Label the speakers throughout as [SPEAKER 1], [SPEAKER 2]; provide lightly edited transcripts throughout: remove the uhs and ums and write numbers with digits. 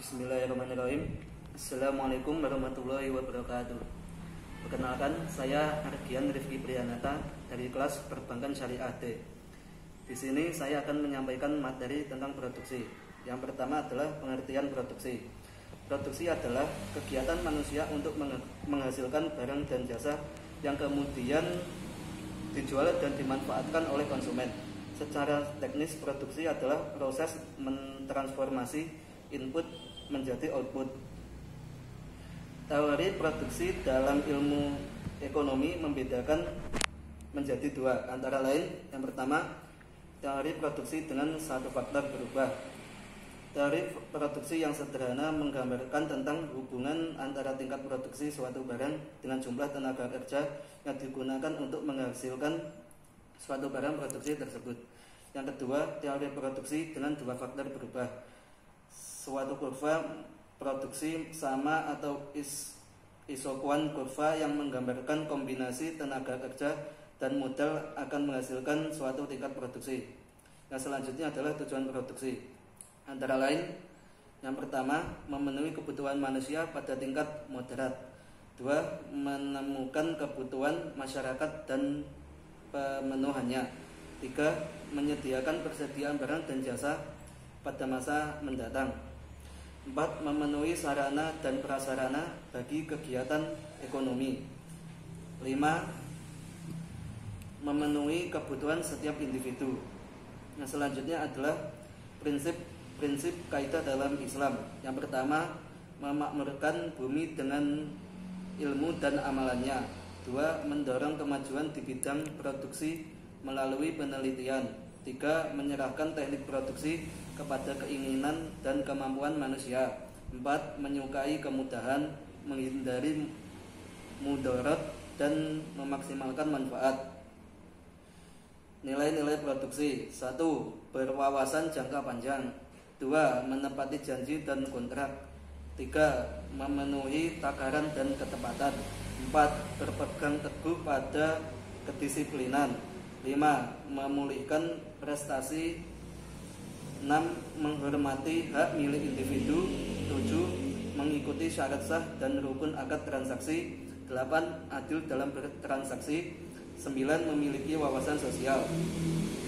[SPEAKER 1] Bismillahirrahmanirrahim. Assalamualaikum warahmatullahi wabarakatuh. Perkenalkan, saya Ardian Rifki Priyanata dari kelas Perbankan Syariah D. Di sini saya akan menyampaikan materi tentang produksi. Yang pertama adalah pengertian produksi. Produksi adalah kegiatan manusia untuk menghasilkan barang dan jasa yang kemudian dijual dan dimanfaatkan oleh konsumen. Secara teknis, produksi adalah proses mentransformasi input menjadi output. Teori produksi dalam ilmu ekonomi membedakan menjadi dua, antara lain yang pertama, teori produksi dengan satu faktor berubah. Teori produksi yang sederhana menggambarkan tentang hubungan antara tingkat produksi suatu barang dengan jumlah tenaga kerja yang digunakan untuk menghasilkan suatu barang produksi tersebut. Yang kedua, teori produksi dengan dua faktor berubah. Suatu kurva produksi sama atau isokuan kurva yang menggambarkan kombinasi tenaga kerja dan modal akan menghasilkan suatu tingkat produksi. Yang selanjutnya adalah tujuan produksi. Antara lain, yang pertama, memenuhi kebutuhan manusia pada tingkat moderat. Dua, menemukan kebutuhan masyarakat dan pemenuhannya. Tiga, menyediakan persediaan barang dan jasa pada masa mendatang. 4. Memenuhi sarana dan prasarana bagi kegiatan ekonomi. 5. Memenuhi kebutuhan setiap individu. Nah, selanjutnya adalah prinsip kaidah dalam Islam. Yang pertama, memakmurkan bumi dengan ilmu dan amalannya. 2. Mendorong kemajuan di bidang produksi melalui penelitian. 3. Menyerahkan teknik produksi kepada keinginan dan kemampuan manusia. 4. Menyukai kemudahan, menghindari mudarat, dan memaksimalkan manfaat. Nilai-nilai produksi. 1. Berwawasan jangka panjang. 2. Menepati janji dan kontrak. 3. Memenuhi takaran dan ketepatan. 4. Berpegang teguh pada kedisiplinan. 5. Memulihkan prestasi. 6. Menghormati hak milik individu. 7. Mengikuti syarat sah dan rukun akad transaksi. 8. Adil dalam bertransaksi. 9. Memiliki wawasan sosial.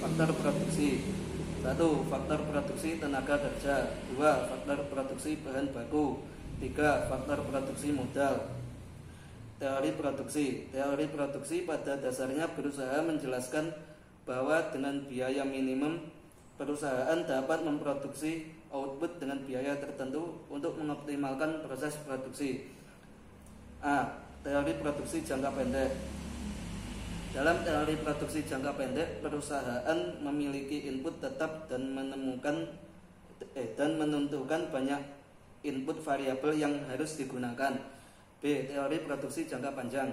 [SPEAKER 1] Faktor produksi. 1. Faktor produksi tenaga kerja. 2. Faktor produksi bahan baku. 3. Faktor produksi modal. Teori produksi. Teori produksi pada dasarnya berusaha menjelaskan bahwa dengan biaya minimum perusahaan dapat memproduksi output dengan biaya tertentu untuk mengoptimalkan proses produksi. A. Teori produksi jangka pendek. Dalam teori produksi jangka pendek, perusahaan memiliki input tetap dan menentukan banyak input variabel yang harus digunakan. B. Teori produksi jangka panjang.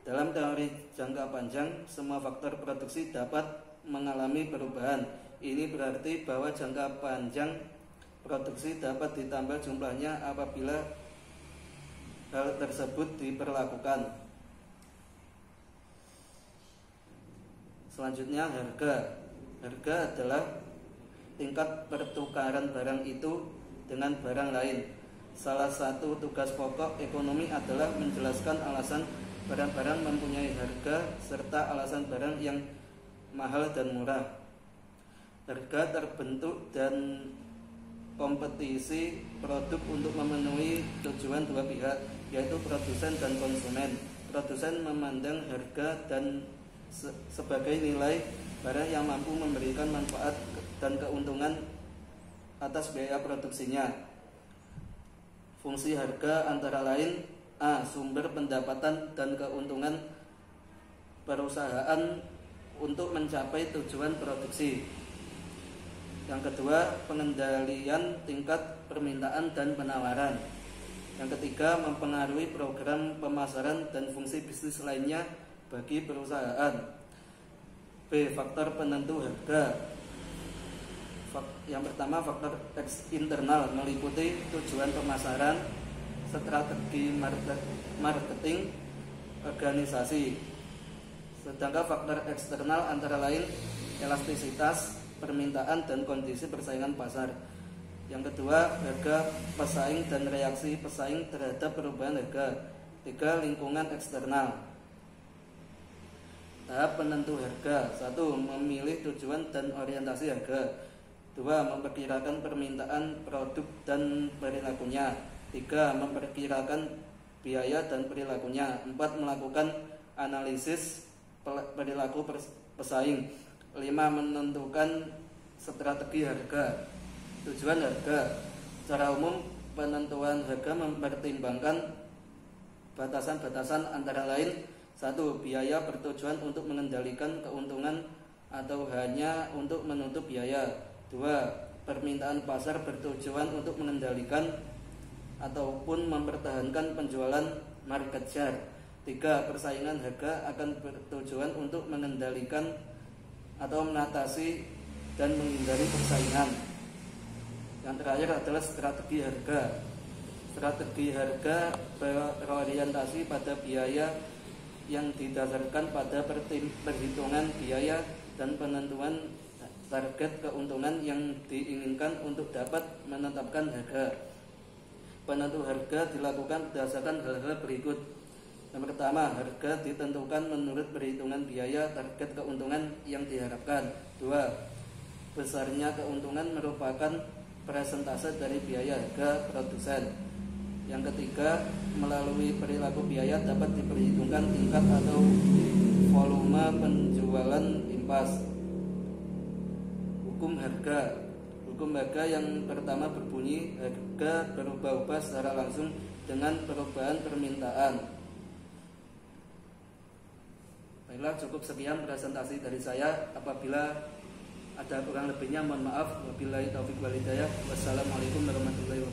[SPEAKER 1] Dalam teori jangka panjang, semua faktor produksi dapat mengalami perubahan. Ini berarti bahwa jangka panjang produksi dapat ditambah jumlahnya apabila hal tersebut diperlakukan. Selanjutnya, harga. Harga adalah tingkat pertukaran barang itu dengan barang lain. Salah satu tugas pokok ekonomi adalah menjelaskan alasan barang-barang mempunyai harga serta alasan barang yang mahal dan murah. Harga terbentuk dan kompetisi produk untuk memenuhi tujuan dua pihak, yaitu produsen dan konsumen. Produsen memandang harga dan sebagai nilai barang yang mampu memberikan manfaat dan keuntungan atas biaya produksinya. Fungsi harga antara lain: A. Sumber pendapatan dan keuntungan perusahaan untuk mencapai tujuan produksi. Yang kedua, pengendalian tingkat permintaan dan penawaran. Yang ketiga, mempengaruhi program pemasaran dan fungsi bisnis lainnya bagi perusahaan. B. Faktor penentu harga. Yang pertama, faktor internal meliputi tujuan pemasaran, strategi marketing, organisasi. Sedangkan faktor eksternal antara lain elastisitas permintaan dan kondisi persaingan pasar. Yang kedua, harga pesaing dan reaksi pesaing terhadap perubahan harga. 3. Lingkungan eksternal. Tahap penentu harga. 1. Memilih tujuan dan orientasi harga. 2. Memperkirakan permintaan produk dan perilakunya. 3. Memperkirakan biaya dan perilakunya. 4. Melakukan analisis perilaku pesaing. 5. Menentukan strategi harga. Tujuan harga. Secara umum, penentuan harga mempertimbangkan batasan-batasan antara lain: 1. Biaya bertujuan untuk mengendalikan keuntungan atau hanya untuk menutup biaya. 2. Permintaan pasar bertujuan untuk mengendalikan ataupun mempertahankan penjualan market share. 3. Persaingan harga akan bertujuan untuk mengendalikan atau mengatasi dan menghindari persaingan. Yang terakhir adalah strategi harga. Strategi harga berorientasi pada biaya yang didasarkan pada perhitungan biaya dan penentuan target keuntungan yang diinginkan untuk dapat menetapkan harga. Penentu harga dilakukan berdasarkan hal-hal berikut. Yang pertama, harga ditentukan menurut perhitungan biaya target keuntungan yang diharapkan. 2. Besarnya keuntungan merupakan persentase dari biaya harga produsen. Yang ketiga, melalui perilaku biaya dapat diperhitungkan tingkat atau volume penjualan impas. Hukum harga. Hukum harga yang pertama berbunyi, harga berubah-ubah secara langsung dengan perubahan permintaan. Baiklah, cukup sekian presentasi dari saya. Apabila ada kurang lebihnya mohon maaf. Wabillahi taufiq wal hidayah. Wassalamualaikum warahmatullahi wabarakatuh.